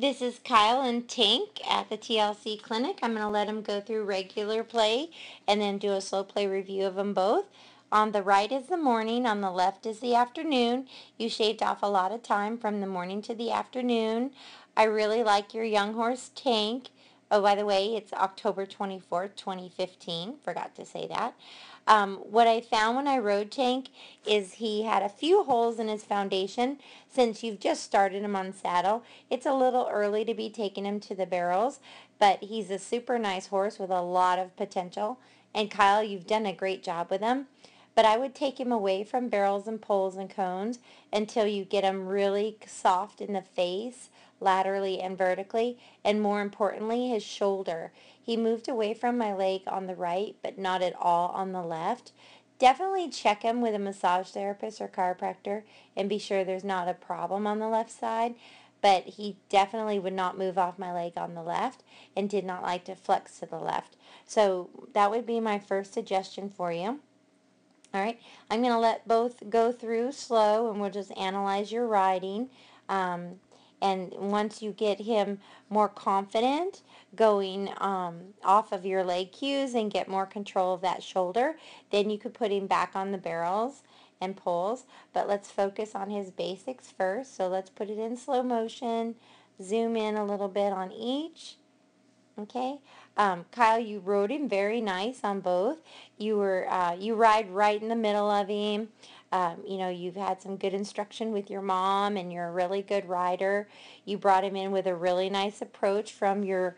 This is Kyle and Tank at the TLC Clinic. I'm going to let them go through regular play and then do a slow play review of them both. On the right is the morning, on the left is the afternoon. You shaved off a lot of time from the morning to the afternoon. I really like your young horse Tank. Oh, by the way, it's October 24th, 2015. Forgot to say that. What I found when I rode Tank is he had a few holes in his foundation. Since you've just started him on saddle, it's a little early to be taking him to the barrels, but he's a super nice horse with a lot of potential. And Kyle, you've done a great job with him. But I would take him away from barrels and poles and cones until you get him really soft in the face, laterally and vertically, and more importantly, his shoulder. He moved away from my leg on the right, but not at all on the left. Definitely check him with a massage therapist or chiropractor and be sure there's not a problem on the left side. But he definitely would not move off my leg on the left and did not like to flex to the left. So that would be my first suggestion for you. All right, I'm going to let both go through slow and we'll just analyze your riding. And once you get him more confident going off of your leg cues and get more control of that shoulder, then you could put him back on the barrels and poles. But let's focus on his basics first. So let's put it in slow motion, zoom in a little bit on each. Okay, Kyle, you rode him very nice on both. You ride right in the middle of him. You've had some good instruction with your mom, and you're a really good rider. You brought him in with a really nice approach from your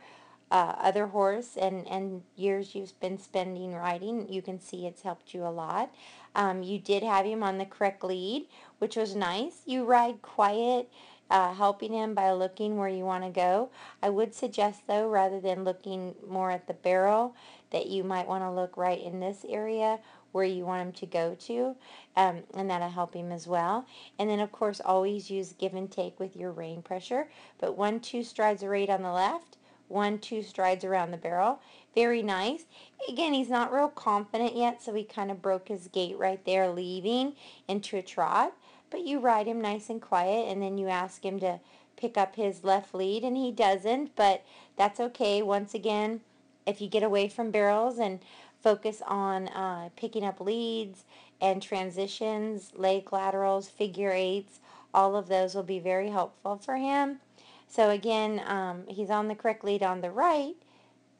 other horse, and years you've been spending riding. You can see it's helped you a lot. You did have him on the correct lead, which was nice. You ride quiet. Helping him by looking where you want to go. I would suggest, though, rather than looking more at the barrel, that you might want to look right in this area where you want him to go to, and that'll help him as well. And then, of course, always use give and take with your rein pressure. But 1-2 strides of rate on the left, 1-2 strides around the barrel. Very nice. Again, he's not real confident yet, so he kind of broke his gait right there, leaving into a trot. But you ride him nice and quiet, and then you ask him to pick up his left lead, and he doesn't, but that's okay. Once again, if you get away from barrels and focus on picking up leads and transitions, leg laterals, figure eights, all of those will be very helpful for him. So again, he's on the correct lead on the right,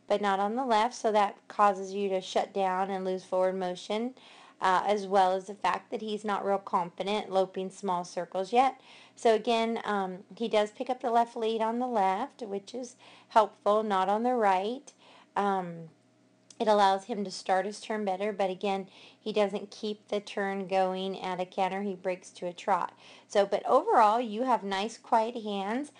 but not on the left, so that causes you to shut down and lose forward motion, as well as the fact that he's not real confident loping small circles yet. So again, he does pick up the left lead on the left, which is helpful, not on the right. It allows him to start his turn better, but again, he doesn't keep the turn going at a canter. He breaks to a trot. So, but overall, you have nice, quiet hands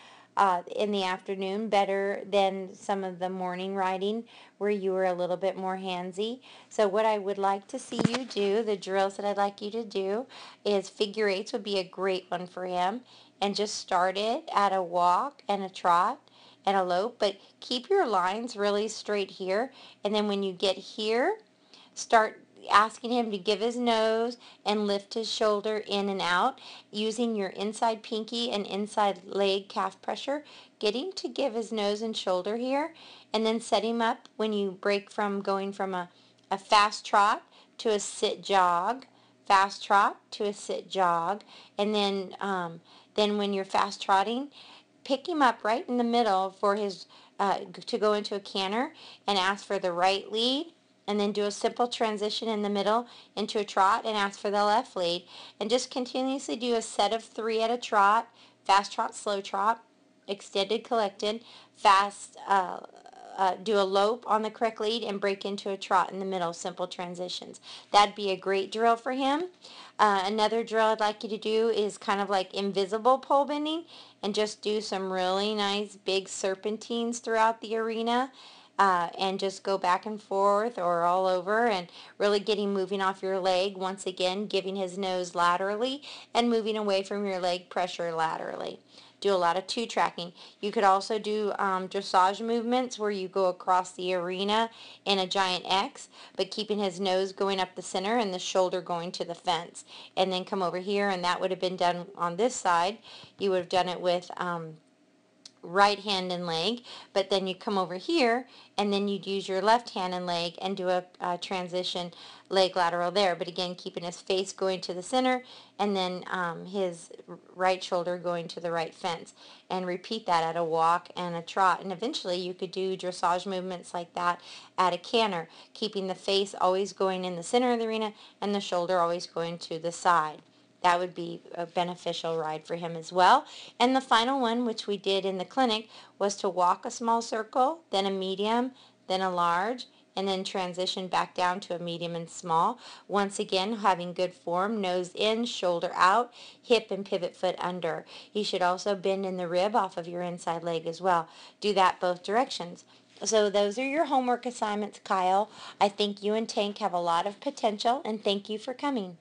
in the afternoon, better than some of the morning riding where you were a little bit more handsy. So what I would like to see you do, the drills that I'd like you to do, is figure eights would be a great one for him. And just start it at a walk and a trot and a lope, but keep your lines really straight here. And then when you get here, start asking him to give his nose and lift his shoulder in and out using your inside pinky and inside leg calf pressure. Get him to give his nose and shoulder here, and then set him up when you break from going from a fast trot to a sit jog, fast trot to a sit jog, and then when you're fast trotting, pick him up right in the middle for his to go into a canter and ask for the right lead, and then do a simple transition in the middle into a trot and ask for the left lead, and just continuously do a set of 3 at a trot, fast trot, slow trot, extended, collected, fast, do a lope on the correct lead and break into a trot in the middle, simple transitions. That'd be a great drill for him. Another drill I'd like you to do is kind of like invisible pole bending, and just do some really nice big serpentines throughout the arena. And just go back and forth or all over and really getting moving off your leg, once again giving his nose laterally and moving away from your leg pressure laterally. Do a lot of 2-tracking. You could also do dressage movements where you go across the arena in a giant X, but keeping his nose going up the center and the shoulder going to the fence. And then come over here, and that would have been done on this side. You would have done it with right hand and leg, but then you come over here and then you'd use your left hand and leg and do a transition leg lateral there, but again keeping his face going to the center and then his right shoulder going to the right fence, and repeat that at a walk and a trot, and eventually you could do dressage movements like that at a canter, keeping the face always going in the center of the arena and the shoulder always going to the side. That would be a beneficial ride for him as well. And the final one, which we did in the clinic, was to walk a small circle, then a medium, then a large, and then transition back down to a medium and small. Once again, having good form, nose in, shoulder out, hip and pivot foot under. You should also bend in the rib off of your inside leg as well. Do that both directions. So those are your homework assignments, Kyle. I think you and Tank have a lot of potential, and thank you for coming.